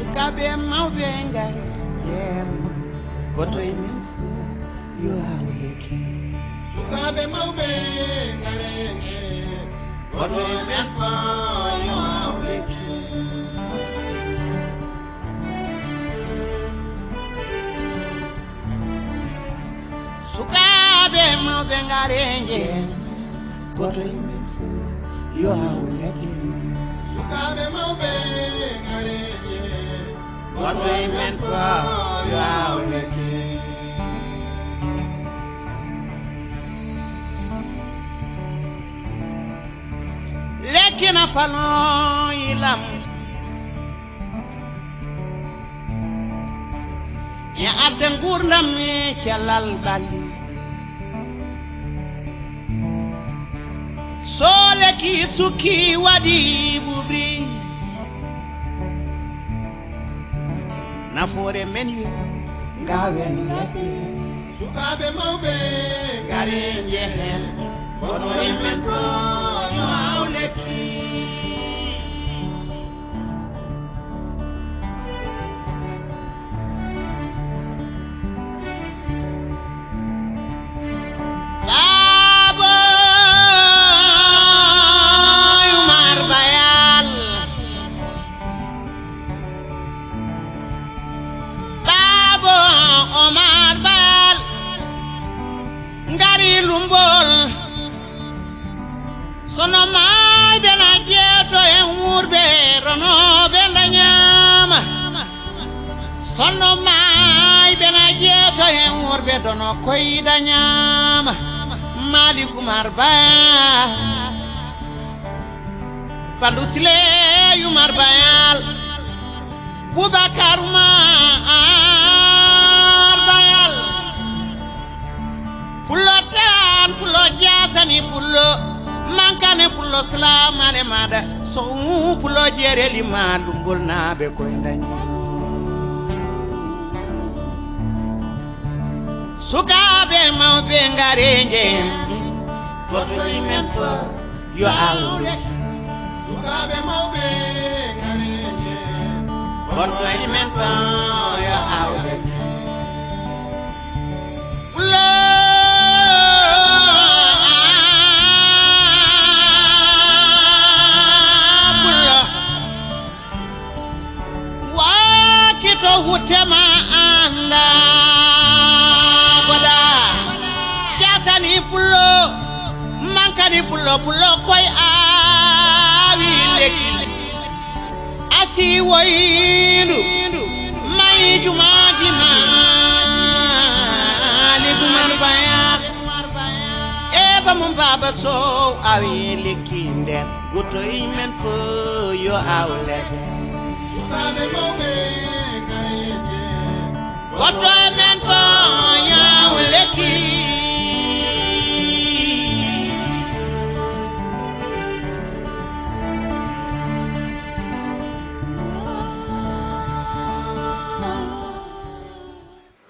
Sukabe maubenga yen koto imi yo aweki. Sukabe maubenga yen koto imi yo aweki. Sukabe maubenga yen koto imi yo aweki. Sukabe maubenga what we meant for you are making. Lekin apalon ilam ya aden gurlam chalal bali sole ki suki wadi bubri Nafore menu gawen yake Sukabe maube garenje hen Kono imento yo awleki Babo Umar Bayal Omar Bal ngari lumbol sono mai bena jeto e urbe rono benda nyama sono mai bena jeto e urbe dono koida nyama Malik Umar Bal Palusile Umar Bayal Bubakar Bayal Pulo tan pulo jatani pulo mankane pulo salam ale mada so pulo jereli malumbol nabe ko ndani Sukabe mawbe ngarenje koto imento yo awle Sukabe mawbe ngarenje koto imento yo awle Hutema anda boda jatani pulo mankani pulo koy awi leki asi woyindu may juma dima li Umar Bayal e ba mum baba so awi leki nden goto imen ko yo awle Sukabe mawbe what do I meant for you, Leki?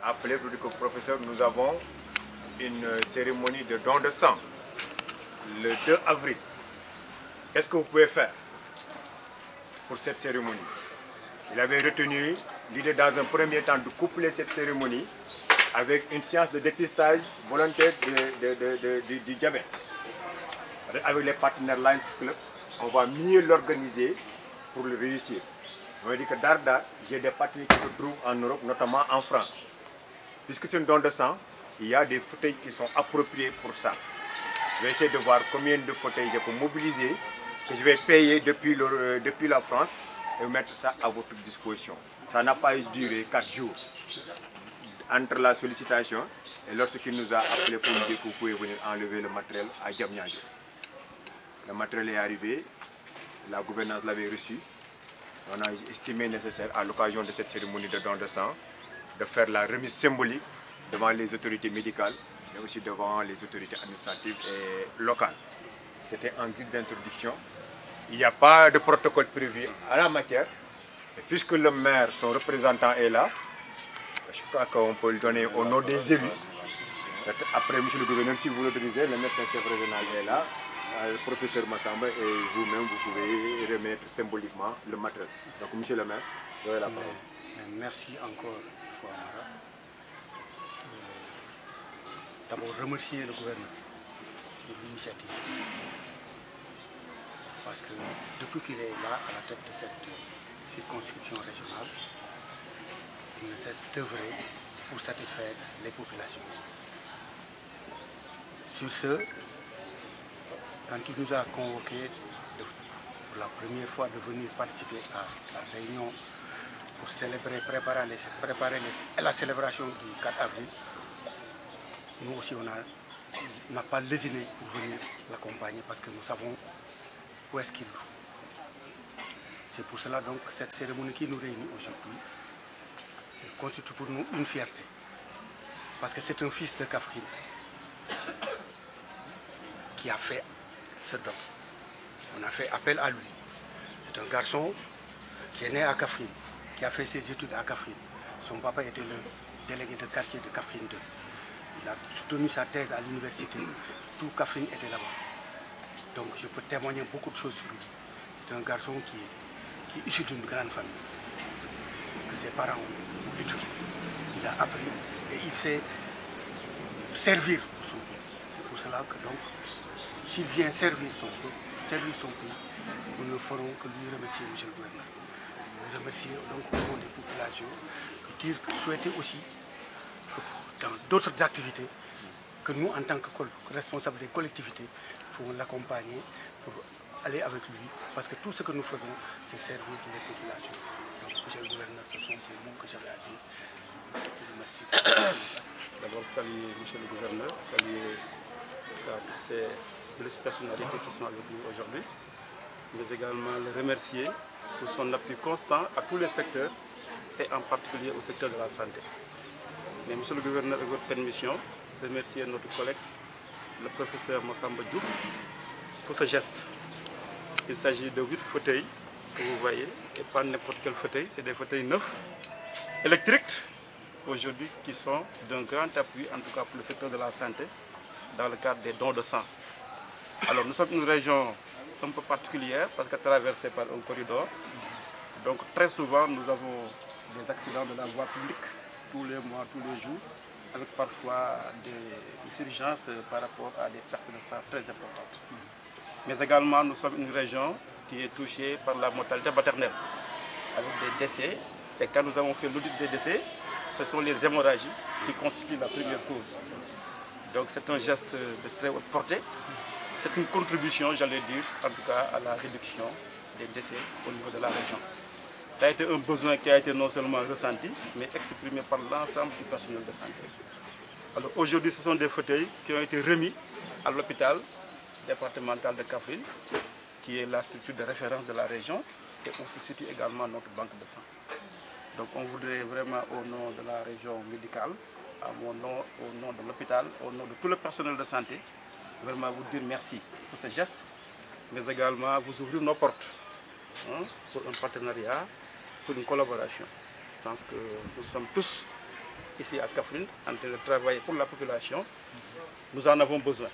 Appelé professeur, nous avons une cérémonie de don de sang le 2 avril. Qu'est-ce que vous pouvez faire pour cette cérémonie? Il avait retenu l'idée dans un premier temps de coupler cette cérémonie avec une séance de dépistage volontaire du diabète. Avec les partenaires Lions Club, on va mieux l'organiser pour le réussir. On dit que Darda, j'ai des partenaires qui se trouvent en Europe, notamment en France. Puisque c'est un don de sang, il y a des fauteuils qui sont appropriés pour ça. Je vais essayer de voir combien de fauteuils je peux mobiliser, que je vais payer depuis la France et mettre ça à votre disposition. Ça n'a pas duré 4 jours entre la sollicitation et lorsqu'il nous a appelé pour nous dire que vous pouvez venir enlever le matériel à Diamniadio. Le matériel est arrivé, la gouvernance l'avait reçu. On a estimé nécessaire à l'occasion de cette cérémonie de don de sang de faire la remise symbolique devant les autorités médicales mais aussi devant les autorités administratives et locales. C'était en guise d'introduction. Il n'y a pas de protocole prévu à la matière. Et puisque le maire, son représentant est là, je crois qu'on peut le donner au nom des élus. Après, monsieur le gouverneur, si vous l'autorisez, le médecin chef régional est là, le professeur Massamba et vous-même, vous pouvez remettre symboliquement le matériel. Donc, monsieur le maire, Mais merci encore une fois, Mara. D'abord, remercier le gouverneur sur l'initiative. Parce que depuis qu'il est là, à la tête de cette circonscription régionale, il ne cesse d'œuvrer pour satisfaire les populations. Sur ce, quand il nous a convoqués pour la première fois de venir participer à la réunion pour célébrer, préparer la célébration du 4 avril, nous aussi on n'a pas lésiné pour venir l'accompagner parce que nous savons où est-ce qu'il est. C'est pour cela donc que cette cérémonie qui nous réunit aujourd'hui constitue pour nous une fierté. Parce que c'est un fils de Kaffrine qui a fait ce don. On a fait appel à lui. C'est un garçon qui est né à Kaffrine, qui a fait ses études à Kaffrine. Son papa était le délégué de quartier de Kaffrine 2. Il a soutenu sa thèse à l'université. Tout Kaffrine était là-bas. Donc je peux témoigner beaucoup de choses sur lui. C'est un garçon qui est issu d'une grande famille, que ses parents ont éduqué. Il a appris et il sait servir son pays. C'est pour cela que donc, s'il vient servir son pays, nous ne ferons que lui remercier, monsieur le gouverneur. Lui remercier donc au nom des populations, et souhaiter aussi que dans d'autres activités, que nous, en tant que responsables des collectivités, pouvons l'accompagner pour aller avec lui, parce que tout ce que nous faisons, c'est servir les populations. Donc, monsieur le gouverneur, ce sont ces mots que j'avais à dire. Merci. D'abord, saluer monsieur le gouverneur, saluer toutes ces personnalités qui sont avec nous aujourd'hui, mais également le remercier pour son appui constant à tous les secteurs et en particulier au secteur de la santé. Mais monsieur le gouverneur, avec votre permission, remercier notre collègue, le professeur Massamba Diouf, pour ce geste. Il s'agit de 8 fauteuils que vous voyez, et pas n'importe quel fauteuil, c'est des fauteuils neufs, électriques, aujourd'hui, qui sont d'un grand appui, en tout cas pour le secteur de la santé, dans le cadre des dons de sang. Alors nous sommes une région un peu particulière, parce qu'elle est traversée par un corridor. Donc très souvent, nous avons des accidents de la voie publique, tous les mois, tous les jours, avec parfois des urgences par rapport à des pertes de sang très importantes. Mais également, nous sommes une région qui est touchée par la mortalité maternelle, avec des décès. Et quand nous avons fait l'audit des décès, ce sont les hémorragies qui constituent la première cause. Donc c'est un geste de très haute portée. C'est une contribution, j'allais dire, en tout cas à la réduction des décès au niveau de la région. Ça a été un besoin qui a été non seulement ressenti, mais exprimé par l'ensemble du personnel de santé. Alors aujourd'hui, ce sont des fauteuils qui ont été remis à l'hôpital départemental de Kaffrine, qui est la structure de référence de la région, et où se situe également notre banque de sang. Donc on voudrait vraiment, au nom de la région médicale, au nom de l'hôpital, au nom de tout le personnel de santé, vraiment vous dire merci pour ce geste, mais également vous ouvrir nos portes pour un partenariat, pour une collaboration. Je pense que nous sommes tous ici à Kaffrine en train de travailler pour la population. Nous en avons besoin.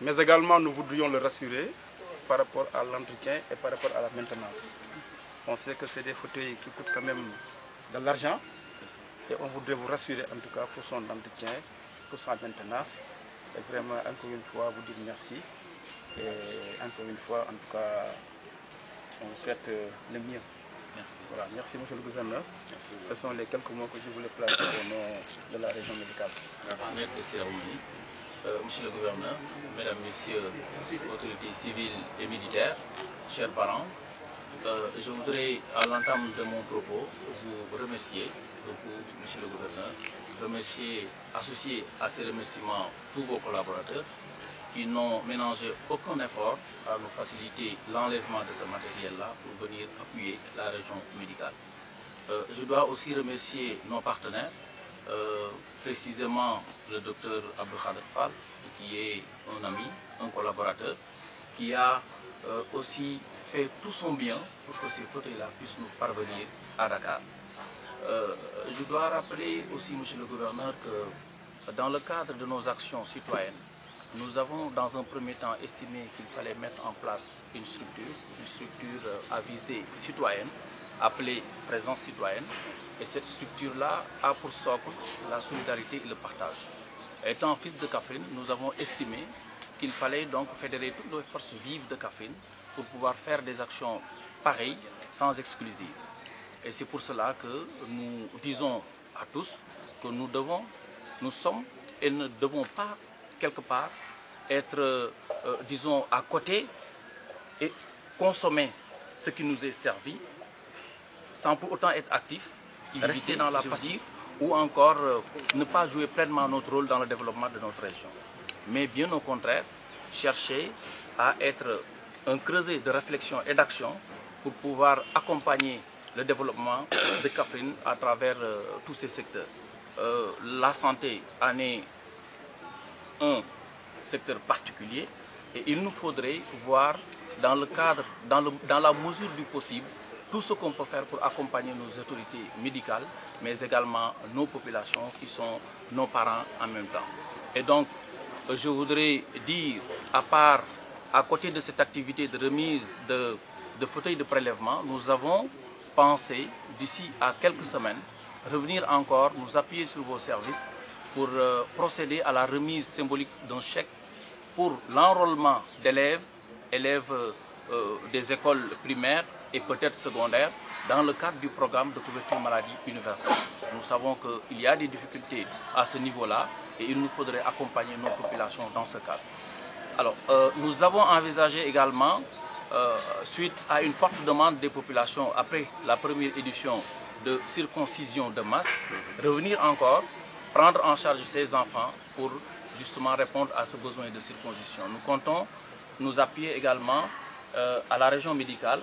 Mais également nous voudrions le rassurer par rapport à l'entretien et par rapport à la maintenance. On sait que c'est des fauteuils qui coûtent quand même de l'argent. Et on voudrait vous rassurer en tout cas pour son entretien, pour sa maintenance. Et vraiment, encore une fois, vous dire merci. Et encore une fois, en tout cas, on vous souhaite le mieux. Merci. Voilà, merci monsieur le gouverneur. Merci. Ce sont les quelques mots que je voulais placer au nom de la région médicale. Maître de cérémonie, monsieur le gouverneur, mesdames, messieurs, autorités civiles et militaires, chers parents, je voudrais, à l'entame de mon propos, vous remercier, vous, monsieur le gouverneur, remercier, associer à ces remerciements tous vos collaborateurs qui n'ont ménagé aucun effort à nous faciliter l'enlèvement de ce matériel-là pour venir appuyer la région médicale. Je dois aussi remercier nos partenaires, précisément le docteur Abdou Khader Fall, qui est un ami, un collaborateur, qui a aussi fait tout son bien pour que ces fauteuils-là puissent nous parvenir à Dakar. Je dois rappeler aussi, monsieur le gouverneur, que dans le cadre de nos actions citoyennes, nous avons dans un premier temps estimé qu'il fallait mettre en place une structure à visée citoyenne appelée Présence citoyenne. Et cette structure-là a pour socle la solidarité et le partage. Étant fils de Kaffrine, nous avons estimé qu'il fallait donc fédérer toutes les forces vives de Kaffrine pour pouvoir faire des actions pareilles, sans exclusive. Et c'est pour cela que nous disons à tous que nous sommes et ne devons pas, quelque part, être, disons, à côté et consommer ce qui nous est servi, sans pour autant être actifs, rester dans la passive ou encore ne pas jouer pleinement notre rôle dans le développement de notre région. Mais bien au contraire, chercher à être un creuset de réflexion et d'action pour pouvoir accompagner le développement de Kaffrine à travers tous ces secteurs. La santé en est un secteur particulier et il nous faudrait voir dans le cadre, dans la mesure du possible, tout ce qu'on peut faire pour accompagner nos autorités médicales, mais également nos populations qui sont nos parents en même temps. Et donc, je voudrais dire, à côté de cette activité de remise de fauteuils de prélèvement, nous avons pensé, d'ici à quelques semaines, revenir encore, nous appuyer sur vos services pour procéder à la remise symbolique d'un chèque pour l'enrôlement d'élèves des écoles primaires et peut-être secondaires dans le cadre du programme de couverture maladie universelle. Nous savons qu'il y a des difficultés à ce niveau-là et il nous faudrait accompagner nos populations dans ce cadre. Alors, nous avons envisagé également, suite à une forte demande des populations après la première édition de circoncision de masse, revenir encore, prendre en charge ces enfants pour justement répondre à ce besoin de circoncision. Nous comptons nous appuyer également à la région médicale,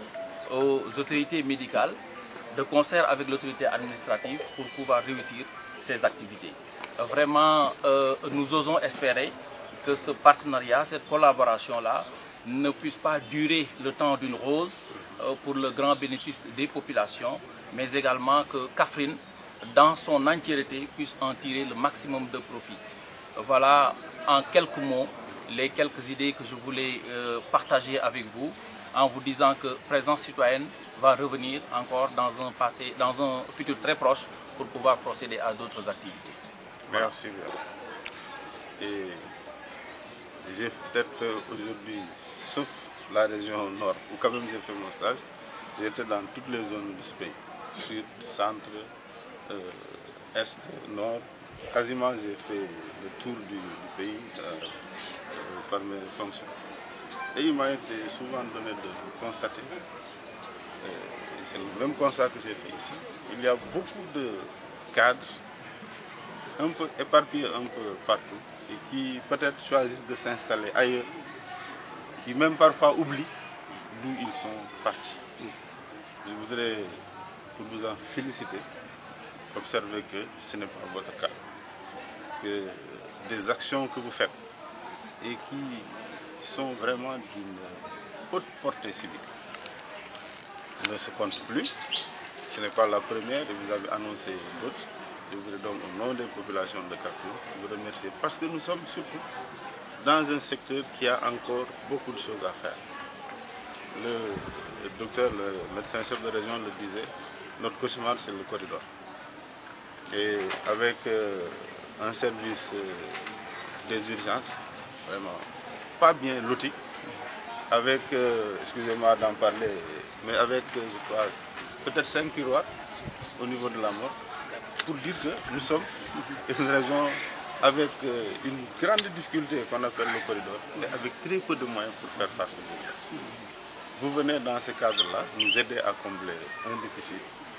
aux autorités médicales, de concert avec l'autorité administrative pour pouvoir réussir ces activités. Vraiment, nous osons espérer que ce partenariat, cette collaboration-là, ne puisse pas durer le temps d'une rose pour le grand bénéfice des populations, mais également que Kaffrine, dans son entièreté, puisse en tirer le maximum de profit. Voilà en quelques mots les quelques idées que je voulais partager avec vous, en vous disant que Présence citoyenne va revenir encore dans un futur très proche pour pouvoir procéder à d'autres activités. Voilà. Merci bien. Et j'ai peut-être fait aujourd'hui, sauf la région nord, où quand même j'ai fait mon stage, j'ai été dans toutes les zones du pays, sud, centre, est, nord. Quasiment j'ai fait le tour du pays par mes fonctions. Et il m'a été souvent donné de constater, c'est le même constat que j'ai fait ici, il y a beaucoup de cadres un peu éparpillés un peu partout et qui peut-être choisissent de s'installer ailleurs, qui même parfois oublient d'où ils sont partis. Je voudrais, pour vous en féliciter, observer que ce n'est pas votre cas, que des actions que vous faites et qui sont vraiment d'une haute portée civique ne se comptent plus. Ce n'est pas la première et vous avez annoncé d'autres. Je voudrais donc au nom des populations de Kaffrine vous remercier parce que nous sommes surtout dans un secteur qui a encore beaucoup de choses à faire. Le docteur, le médecin-chef de région le disait, notre cauchemar c'est le corridor. Et avec un service des urgences, vraiment pas bien loti, avec, excusez-moi d'en parler, mais avec, je crois, peut-être 5 tiroirs au niveau de la mort, pour dire que nous sommes une région avec une grande difficulté qu'on appelle le corridor, mais avec très peu de moyens pour faire face aux urgences. Vous venez dans ce cadre-là nous aider à combler un déficit,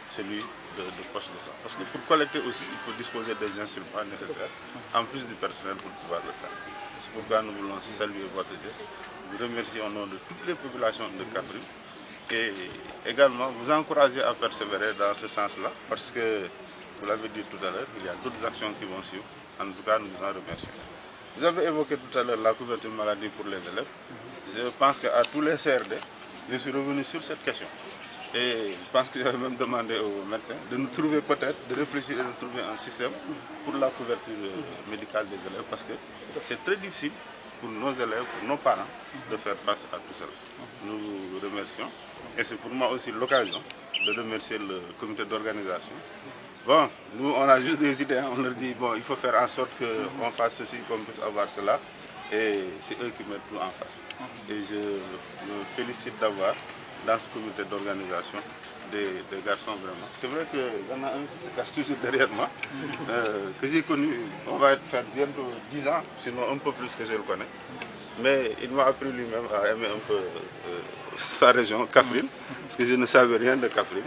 celui de poche de sang. Parce que pour collecter aussi, il faut disposer des instruments nécessaires, en plus du personnel pour pouvoir le faire. C'est pourquoi nous voulons saluer votre geste, vous remercier au nom de toutes les populations de Kaffrine et également vous encourager à persévérer dans ce sens-là, parce que, vous l'avez dit tout à l'heure, il y a d'autres actions qui vont suivre. En tout cas, nous vous en remercions. Vous avez évoqué tout à l'heure la couverture maladie pour les élèves. Je pense qu'à tous les CRD, je suis revenu sur cette question. Et je pense que j'avais même demandé aux médecins de nous trouver peut-être, de réfléchir et de trouver un système pour la couverture médicale des élèves, parce que c'est très difficile pour nos élèves, pour nos parents, de faire face à tout cela. Nous vous remercions. Et c'est pour moi aussi l'occasion de remercier le comité d'organisation. Bon, nous on a juste des idées, hein. On leur dit bon, il faut faire en sorte qu'on fasse ceci, qu'on puisse avoir cela, et c'est eux qui mettent tout en face. Et je me félicite d'avoir dans ce comité d'organisation des garçons vraiment. C'est vrai qu'il y en a un qui se cache toujours derrière moi, que j'ai connu, on va faire bientôt 10 ans, sinon un peu plus que je le connais. Mais il m'a appris lui-même à aimer un peu sa région, Kaffrine, parce que je ne savais rien de Kaffrine.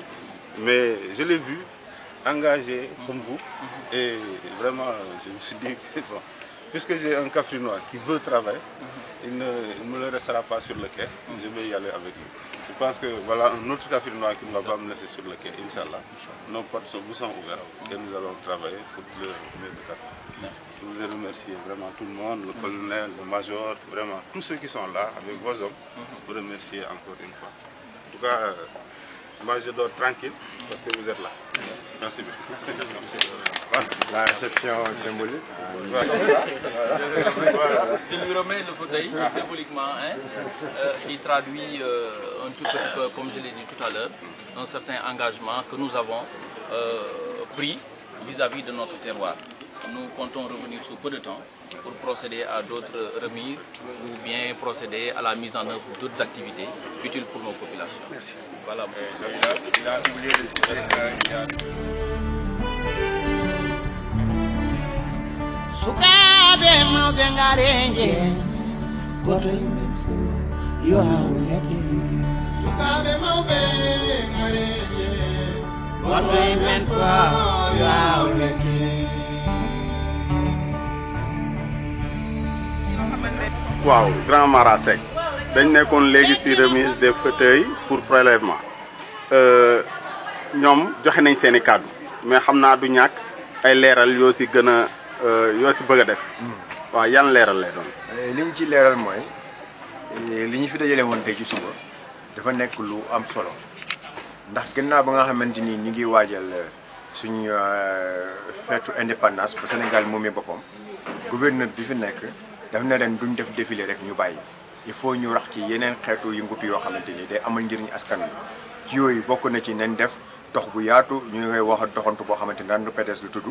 Mais je l'ai vu engagé comme vous, et vraiment je me suis dit que bon, puisque j'ai un Kaffrinois qui veut travailler, il ne me le restera pas sur le quai, je vais y aller avec lui. Je pense que voilà un autre Kaffrinois qui ne va pas me laisser sur le quai, Inch'Allah. Nos portes sont ouvertes et nous allons travailler pour le mieux de Kaffrine. Je voulais remercier vraiment tout le monde, le colonel, le major, vraiment tous ceux qui sont là avec vos hommes, pour remercier encore une fois. En tout cas, moi je dors tranquille parce que vous êtes là. Merci beaucoup. La réception symbolique. Je lui remets le fauteuil symboliquement, hein, qui traduit un tout petit peu, comme je l'ai dit tout à l'heure, un certain engagement que nous avons pris vis-à-vis de notre terroir. Nous comptons revenir sous peu de temps pour procéder à d'autres remises ou bien procéder à la mise en œuvre d'autres activités utiles pour nos populations. Merci. Voilà. Il a oublié de citer Sukabe mawɓe ngareje goto yimɓe yo hawlete sukaɓe mawɓe ngareje goto yimɓen fo yo hawlete. Waaw, Grand Mara Seck dañ nekkoon léegi ci remise des fauteuils pour prélèvement ñoom joxe nañ seen i kàddu mais xam naa du ñàkk ay leeral yoo ci gën a yoo ci bëgg a def. waaw yan leeral lay doon. li ñu ci leeral mooy li ñu fi dajale woon tey ci suba dafa nekk lu am solo ndax gannaaw ba nga xamante ni ñu ngi waajal suñu feetu indépendance ba Sénégal moomee boppam gouverneur bi fi nekk daf na ren duñ def défilé rek ñu bàyyi il faut ñu rax ci yeneen xeetu yëngutu yoo xamante ni day amal njëriñ askan wi ci yooyu bokk na ci nañ def dox bu yaatu ñu ngi koy wax doxantu boo xamante ni daan PDS lu tudd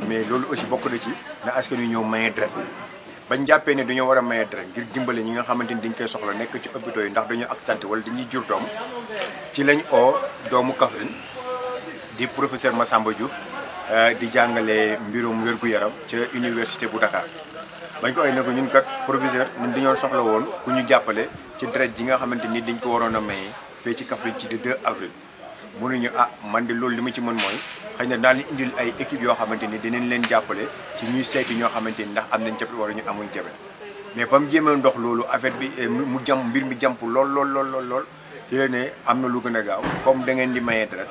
mais loolu aussi bokk na ci na askan wi ñëw maye deret bañ jàppee ne dañoo war a maye deret ngir dimbale ñi nga xamante ni dañ koy soxla nekk ci hôpitaux yi ndax dañoo accidenté wala dañuy jur doom ci lañ oo doomu Kaffrine di professeur Massamba Diouf di jàngale mbirum wér-gu-yaram ca université bu Dakar bañ ko ay ne ko ñun kat professeur ñun dañoo soxla woon ku ñu jàppale ci deret ji nga xamante ni dañ ko waroon a maye fee ci Kaffrine ci 2 avril mënuñu man de loolu li ma ci mën mooy xëy na daal di indil ay équipe yoo xamante ni dinañ leen jàppale ci ñuy saytu ñoo xamante ni ndax am nañ jabet wala ñu amuñ jabet mais ba mu jéemee ndox loolu affaire bi mu jàmm mbir mi jàmp lool ci la ne am na lu gën a gaaw comme da ngeen di mayee deret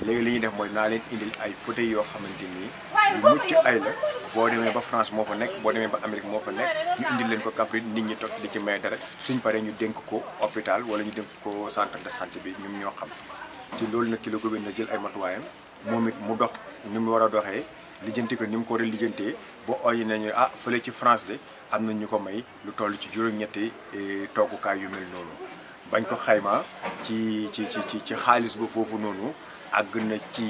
léegi li ñuy def mooy naa leen indil ay fauteuils yoo xamante ni yu mucc ay la boo demee ba France moo fa nekk boo demee ba Amérique moo fa nekk ñu indil leen ko Kaffrine nit ñi toog di ci maye deret suñ paree ñu dénk ko hôpital wala ñu dénk ko centre de santé bi ñoom ñoo xam ci loolu nag ki la gouverneur jël ay matuwaayam moom it mu dox ni mu war a doxee lijjanti ko ni mu ko war a lijjantee ba oyi nañu fële ci France de am na ñu ko may lu toll ci juróom-ñetti toogukaay yu mel noonu bañ ko xayma ci xaalis bu foofu noonu àgg na ci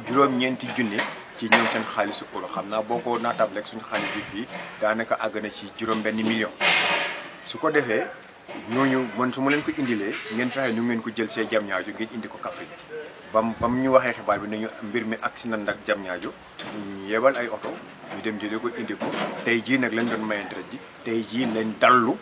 juróom-ñeenti junni ci ñoom seen xaalisu euro xam naa boo ko naatable rek suñu xaalis bi fii daanaka àgg na ci juróom-benn million su ko defee ñooñu man su ma leen ko indilee ngeen fexe nu ngeen ko jël see jam ñaajo ngeen indi ko Kaffrine bam ñu waxee xibaar bi nañu mbir mi accident ak jam ñaajo ñu yebal ay oto ñu dem jëlee ko indi ko tey jii nag lañ doon maye deret ji tey jii lañ dallu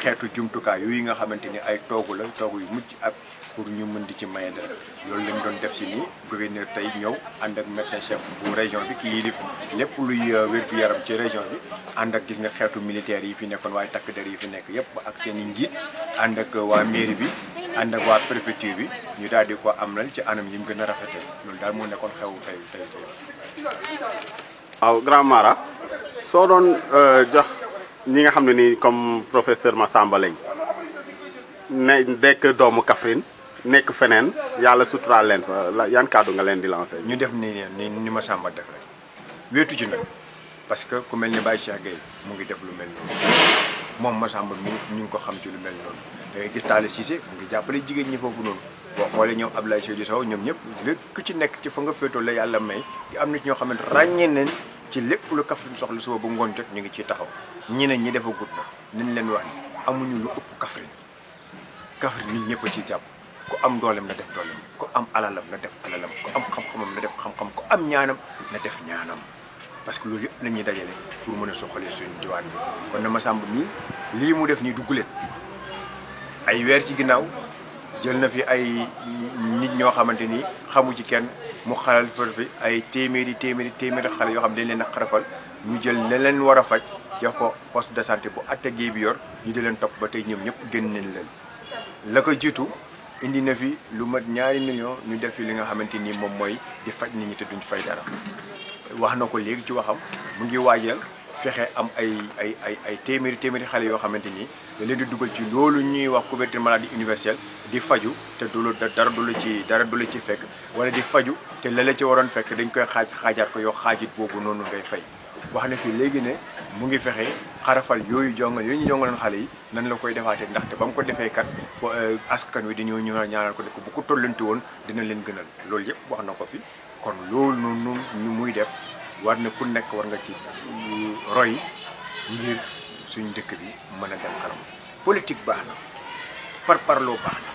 xeetu jumtukaay yooyu nga xamante ni ay toogu la toogu yu mucc ak pour ñu mën di ci maye deret loolu lañ doon def si nii gouverneur tey ñëw ànd ak médecin chef bu région bi ki yilif lépp luy wér-gu-yaram ci région bi ànd ak gis nga xeetu militaire yi fi nekkoon waaye takk der yi fi nekk yëpp ak seen i njiit ànd ak waa mairie bi ànd ak waa préfecture bi ñu daal di ko amal ci anam yi mu gën a rafetee loolu daal moo nekkoon xew tey. waaw Grand Mara soo doon jox ñi nga xam ne nii comme professeur Massamba lañ ne nekk doomu Kaffrine nekk feneen yàlla suturaal leen fa yan kàddu nga leen di lancé. ñu def ni Massamba def rek wéetu ci nag parce que ku mel ni Baye Cheikh Gueye mu ngi def lu mel noonu moom Massamba mi ñu ngi ko xam ci lu mel noonu da ngay gis Talla Cissé mu ngi jàppale jigéen ñi foofu noonu boo xoolee ñoom Abdoulaye Seydou Sow ñoom ñëpp lépp ku ci nekk ci fa nga féetoo la yàlla may am nit ñoo xamante ràññee nañ ci lépp lu Kaffrine soxla suba bu ngoon jot ñu ngi ciy taxaw ñeneen ñi defa gut na nañ leen wax ni amuñu lu ëpp Kaffrine nit ñëpp a ciy jàpp ku am dooleem na def dooleem ku am alalam na def alalam ku am xam-xamam na def xam-xam ku am ñaanam na def ñaanam parce que loolu yëpp la ñuy dajale pour mën a soxalee suñu diwaan bi kon na Massamba mii lii mu def nii dugguleen ay weer ci ginnaaw jël na fi ay nit ñoo xamante ni xamu ci kenn mu xalal fi ay téeméeri xale yoo xam dañ leen a xarafal ñu jël ne leen war a faj jox ko poste de santé bu attégee bi yor ñu di leen topp ba tey ñoom ñëpp génn nañ leen la ko jiitu indi na fi lu mat 2 millions ñu def fi li nga xamante ni moom mooy di faj nit ñi te duñ fay dara wax na ko léegi ci waxam mu ngi waajal fexe am ay téeméeri xale yoo xamante ni da leen di dugal ci loolu ñuy wax couverture maladie universelle di faju te dara du la ci fekk wala di faju te la la ci waroon fekk dañ koy xaajaat ko yow xaajit boobu noonu ngay fay wax na fi léegi ne mu ngi fexe xarafal yooyu ñu jongaloon xale yi nan la koy defaatee ndaxte ba mu ko defee kat askan wi dañoo ñaanal ko ne ko bu ko tollanti woon dina leen gënal loolu yëpp wax na ko fi kon loolu noonu ñu muy def war na ku nekk war nga ci roy ngir suñ dëkk bi mën a dem kanam politique baax na parparloo baax na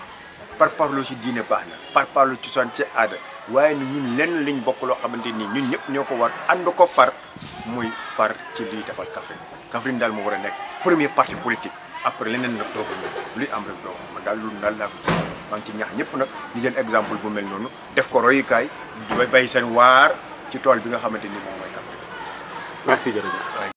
parparloo ci diine baax na parparloo ci son ci aada waaye ñun lenn liñ bokk loo xamante ni ñun ñëpp ñoo ko war ànd ko far muy far ci liy defal Kaffrine daal moo war a nekk premier parti politique après leneen nag doog a ñëw luy am rek doog man daal loolu daal laa ko gis maa ngi ci ñaax ñëpp nag ñu jël exemple bu mel noonu def ko royukaay di bay seen waar ci tool bi nga xamante ni moom mooy Kaffrine. Merci jërëjëf.